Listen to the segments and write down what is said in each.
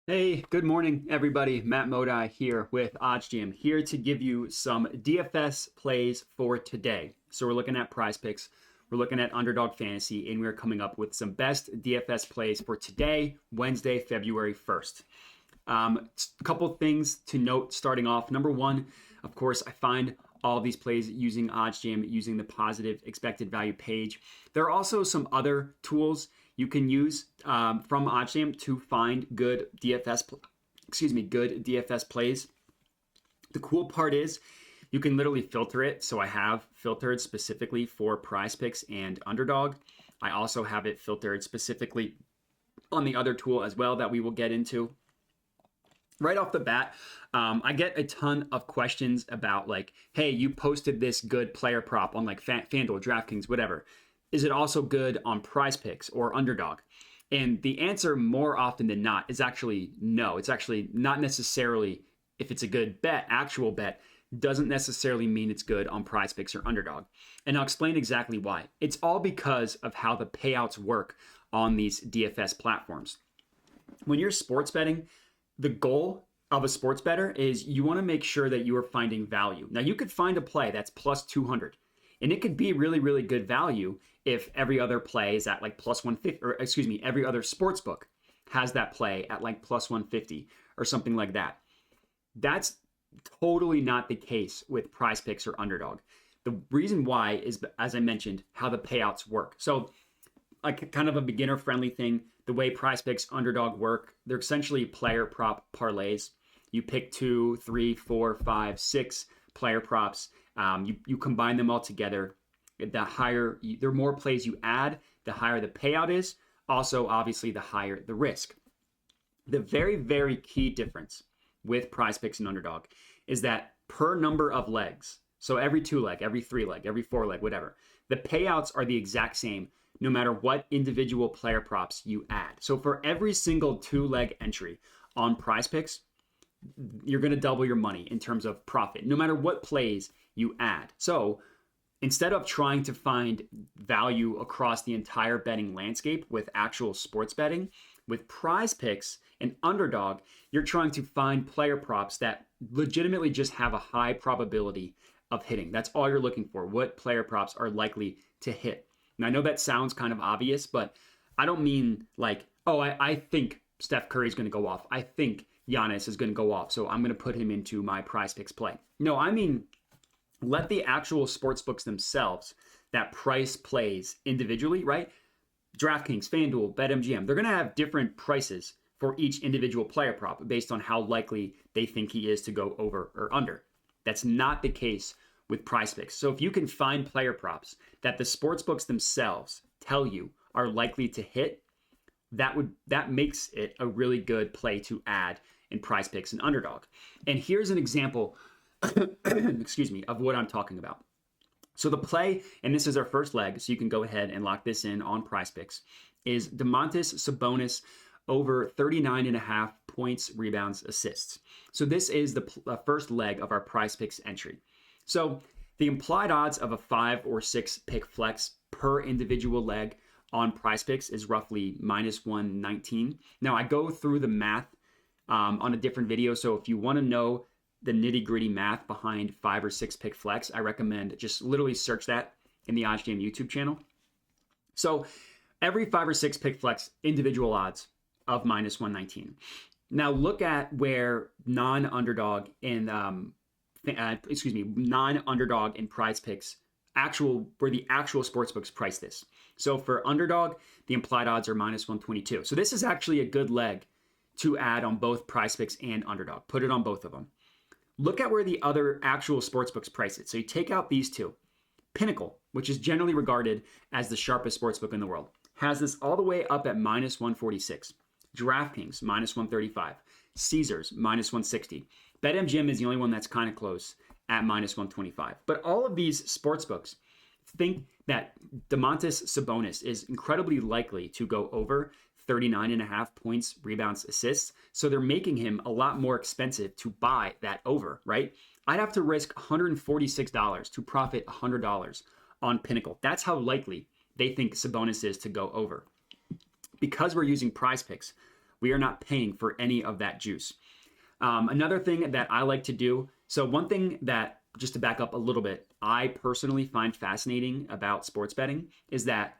Hey, good morning, everybody. Matt Modi here with OddsJam, here to give you some DFS plays for today. So we're looking at PrizePicks, we're looking at Underdog Fantasy, and we're coming up with some best DFS plays for today, Wednesday, February 1st. A couple things to note starting off. Number one, of course, I find all these plays using OddsJam, using the positive expected value page. There are also some other tools you can use from OddsJam to find good good DFS plays. The cool part is you can literally filter it. So I have filtered specifically for PrizePicks and Underdog. I also have it filtered specifically on the other tool as well that we will get into. Right off the bat, I get a ton of questions about like, hey, you posted this good player prop on like FanDuel, DraftKings, whatever. Is it also good on PrizePicks or Underdog? And the answer more often than not is actually no. It's actually not necessarily if it's a good bet, actual bet, doesn't necessarily mean it's good on PrizePicks or Underdog. And I'll explain exactly why. It's all because of how the payouts work on these DFS platforms. When you're sports betting, the goal of a sports bettor is you want to make sure that you are finding value. Now, you could find a play that's plus 200, and it could be really, really good value if every other play is at like plus 150, or excuse me, every other sports book has that play at like plus 150 or something like that. That's totally not the case with PrizePicks or Underdog. The reason why is, as I mentioned, how the payouts work. So like kind of a beginner friendly thing, the way PrizePicks Underdog work, they're essentially player prop parlays. You pick 2, 3, 4, 5, 6 player props. You combine them all together. The more plays you add, the higher the payout is. Also, obviously, the higher the risk. The very, very key difference with PrizePicks and Underdog is that per number of legs, so every 2 leg, every 3 leg, every 4 leg, whatever, the payouts are the exact same no matter what individual player props you add. So for every single 2-leg entry on PrizePicks, you're going to double your money in terms of profit, no matter what plays you add. So instead of trying to find value across the entire betting landscape with actual sports betting, with PrizePicks and Underdog, you're trying to find player props that legitimately just have a high probability of hitting. That's all you're looking for. What player props are likely to hit? And I know that sounds kind of obvious, but I don't mean like, oh, I think Steph Curry is going to go off. I think Giannis is going to go off, so I'm going to put him into my PrizePicks play. No, I mean, let the actual sports books themselves that price plays individually, right? DraftKings, FanDuel, BetMGM, they're going to have different prices for each individual player prop based on how likely they think he is to go over or under. That's not the case with PrizePicks. So if you can find player props that the sports books themselves tell you are likely to hit, that makes it a really good play to add in PrizePicks and Underdog. And here's an example, excuse me, of what I'm talking about. So the play, and this is our first leg, so you can go ahead and lock this in on PrizePicks, is Domantas Sabonis over 39.5 points, rebounds, assists. So this is the first leg of our PrizePicks entry. So the implied odds of a 5 or 6 pick flex per individual leg on PrizePicks is roughly minus 119. Now I go through the math on a different video. So if you want to know the nitty gritty math behind 5 or 6 pick flex, I recommend just literally search that in the OddsJam YouTube channel. So every 5 or 6 pick flex individual odds of minus 119. Now look at where non-underdog and non-underdog and PrizePicks where the actual sportsbooks price this. So for Underdog, the implied odds are minus 122. So this is actually a good leg to add on both PrizePicks and Underdog. Put it on both of them. Look at where the other actual sportsbooks price it. So you take out these two. Pinnacle, which is generally regarded as the sharpest sportsbook in the world, has this all the way up at minus 146. DraftKings, minus 135. Caesars, minus 160. BetMGM is the only one that's kind of close at minus 125. But all of these sportsbooks think that Domantas Sabonis is incredibly likely to go over 39.5 points, rebounds, assists. So they're making him a lot more expensive to buy that over, right? I'd have to risk $146 to profit $100 on Pinnacle. That's how likely they think Sabonis is to go over. Because we're using PrizePicks, We are not paying for any of that juice. Another thing that I like to do, so one thing that, just to back up a little bit, I personally find fascinating about sports betting is that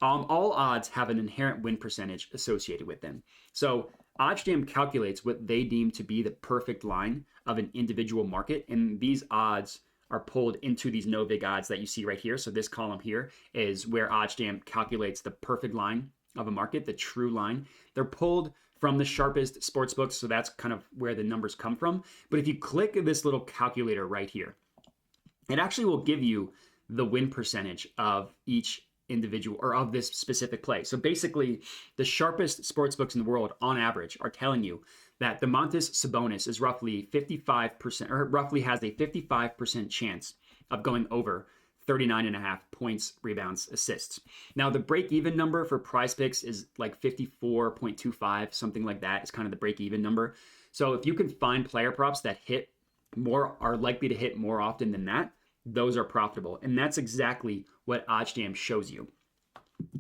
all odds have an inherent win percentage associated with them. So OddsJam calculates what they deem to be the perfect line of an individual market, and these odds are pulled into these no vig odds that you see right here. So this column here is where OddsJam calculates the perfect line of a market, the true line. They're pulled from the sharpest sports books, so that's kind of where the numbers come from. But if you click this little calculator right here, it actually will give you the win percentage of each individual or of this specific play. So basically, the sharpest sports books in the world on average are telling you that Domantas Sabonis is roughly 55%, or roughly has a 55% chance of going over 39.5 points, rebounds, assists. Now, the break-even number for PrizePicks is like 54.25, something like that. It's kind of the break-even number. So if you can find player props that hit more, are likely to hit more often than that, those are profitable. And that's exactly what OddsJam shows you.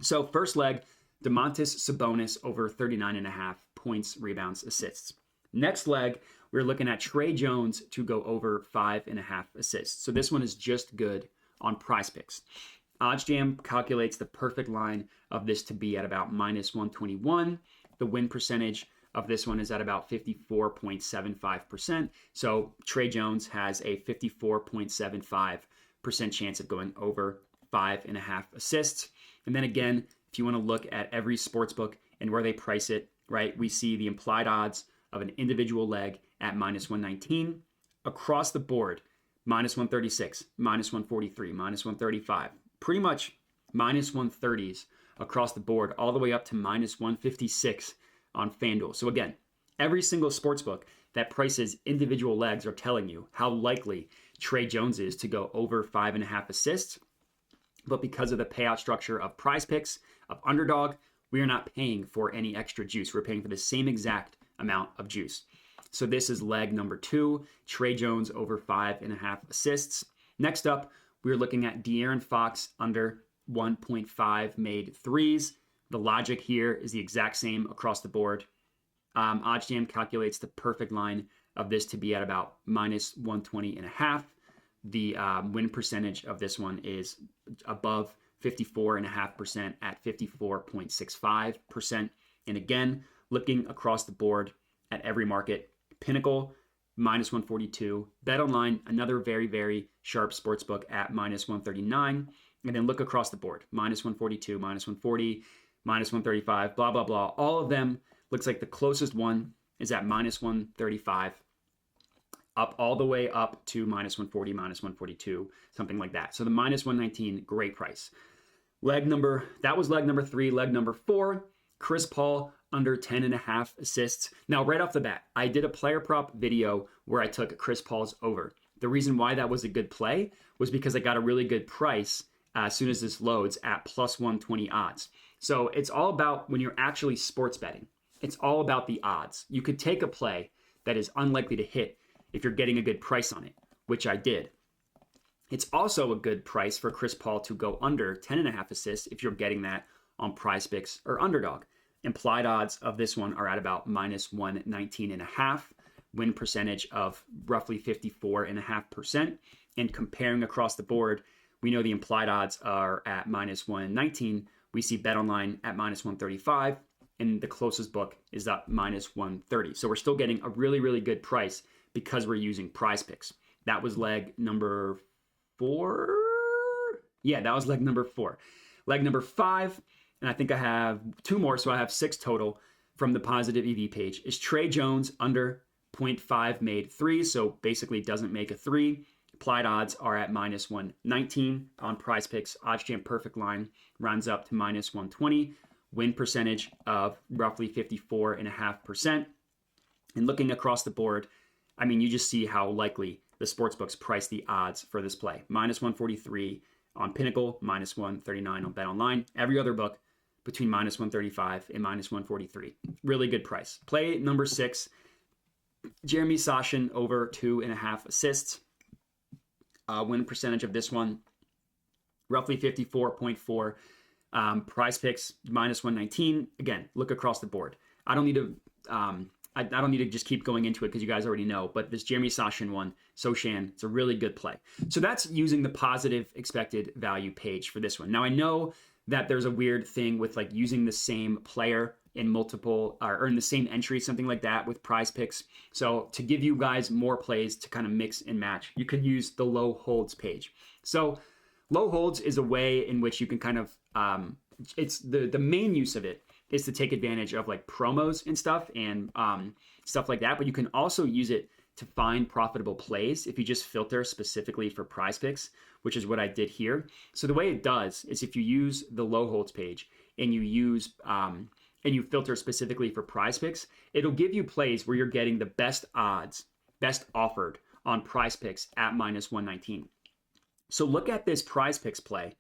So first leg, Domantas Sabonis over 39.5 points, rebounds, assists. Next leg, we're looking at Trey Jones to go over 5.5 assists. So this one is just good on PrizePicks. OddsJam calculates the perfect line of this to be at about minus 121. The win percentage of this one is at about 54.75%. So Trey Jones has a 54.75% chance of going over 5.5 assists. And then again, if you want to look at every sportsbook and where they price it, right, we see the implied odds of an individual leg at minus 119. Across the board, minus 136, minus 143, minus 135, pretty much minus 130s across the board, all the way up to minus 156 on FanDuel. So again, every single sportsbook that prices individual legs are telling you how likely Trey Jones is to go over 5.5 assists. But because of the payout structure of PrizePicks, of Underdog, we are not paying for any extra juice. We're paying for the same exact amount of juice. So this is leg number 2, Trey Jones over 5.5 assists. Next up, we're looking at De'Aaron Fox under 1.5 made threes. The logic here is the exact same across the board. OddsJam calculates the perfect line of this to be at about minus 120.5. The win percentage of this one is above 54.5% at 54.65%. And again, looking across the board at every market, Pinnacle, minus 142. BetOnline, another very, very sharp sportsbook at minus 139. And then look across the board, minus 142, minus 140, minus 135, blah, blah, blah. All of them, looks like the closest one is at minus 135, up all the way up to minus 140, minus 142, something like that. So the minus 119, great price. That was leg number 3. Leg number 4, Chris Paul under 10.5 assists. Now, right off the bat, I did a player prop video where I took Chris Paul's over. The reason why that was a good play was because I got a really good price as soon as this loads at plus 120 odds. So it's all about, when you're actually sports betting, it's all about the odds. You could take a play that is unlikely to hit if you're getting a good price on it, which I did. It's also a good price for Chris Paul to go under 10.5 assists if you're getting that on PrizePicks or Underdog. Implied odds of this one are at about minus 119.5, win percentage of roughly 54.5%. And comparing across the board, we know the implied odds are at minus 119. We see BetOnline at minus 135, and the closest book is at minus 130. So we're still getting a really, really good price because we're using PrizePicks. That was leg number 4. Yeah, that was leg number 4. Leg number 5, and I think I have 2 more, so I have 6 total from the positive EV page, is Trey Jones under 0.5 made threes, so basically doesn't make a 3. Applied odds are at minus 119 on PrizePicks. OddsJam perfect line rounds up to minus 120. Win percentage of roughly 54.5%. And looking across the board, I mean, you just see how likely the sportsbooks price the odds for this play. Minus 143 on Pinnacle, minus 139 on BetOnline. Every other book between minus 135 and minus 143. Really good price. Play number 6, Jeremy Sochan over 2.5 assists. Win percentage of this one, roughly 54.4. PrizePicks, minus 119. Again, look across the board. I don't need to I don't need to just keep going into it because you guys already know, but this Jeremy Sochan, it's a really good play. So that's using the positive expected value page for this one. Now I know that there's a weird thing with like using the same player in multiple or in the same entry, something like that with PrizePicks. So to give you guys more plays to kind of mix and match, you could use the low holds page. So low holds is a way in which you can kind of, it's the main use of it is to take advantage of like promos and stuff and stuff like that. But you can also use it to find profitable plays if you just filter specifically for PrizePicks, which is what I did here. So the way it does is if you use the low holds page and you use and you filter specifically for PrizePicks, it'll give you plays where you're getting the best odds, best offered on PrizePicks at -119. So look at this PrizePicks play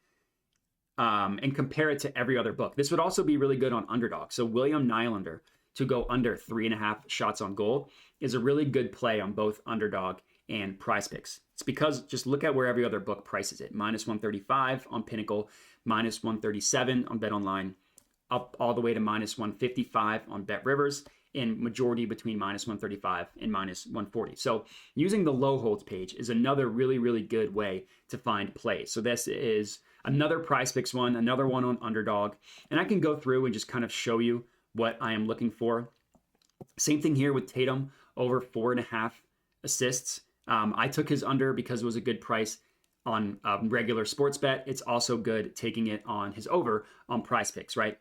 and compare it to every other book. This would also be really good on Underdog. So William Nylander to go under 3.5 shots on goal is a really good play on both Underdog and PrizePicks. It's because just look at where every other book prices it. -135 on Pinnacle, -137 on BetOnline, up all the way to -155 on BetRivers, and majority between -135 and -140. So using the low holds page is another really, really good way to find plays. So this is another PrizePicks one, another one on Underdog. And I can go through and just kind of show you what I am looking for. Same thing here with Tatum, over 4.5 assists. I took his under because it was a good price on regular sports bet. It's also good taking it on his over on PrizePicks, right?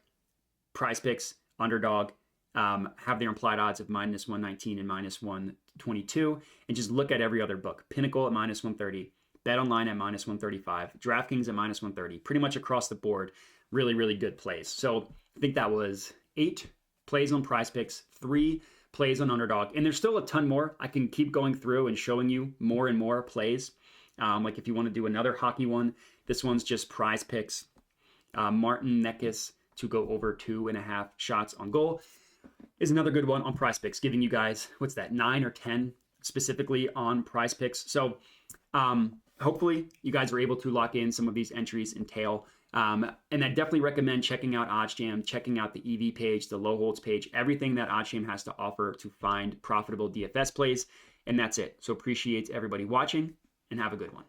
PrizePicks, Underdog, have their implied odds of -119 and -122. And just look at every other book. Pinnacle at -130. BetOnline at -135, DraftKings at -130, pretty much across the board, really, really good plays. So I think that was 8 plays on PrizePicks, 3 plays on Underdog, and there's still a ton more. I can keep going through and showing you more and more plays. Like if you want to do another hockey one, this one's just PrizePicks. Martin Necas to go over 2.5 shots on goal is another good one on PrizePicks, giving you guys, 9 or 10 specifically on PrizePicks. So hopefully you guys are able to lock in some of these entries in tail. And I definitely recommend checking out OddsJam, checking out the EV page, the low holds page, everything that OddsJam has to offer to find profitable DFS plays. And that's it. So appreciate everybody watching and have a good one.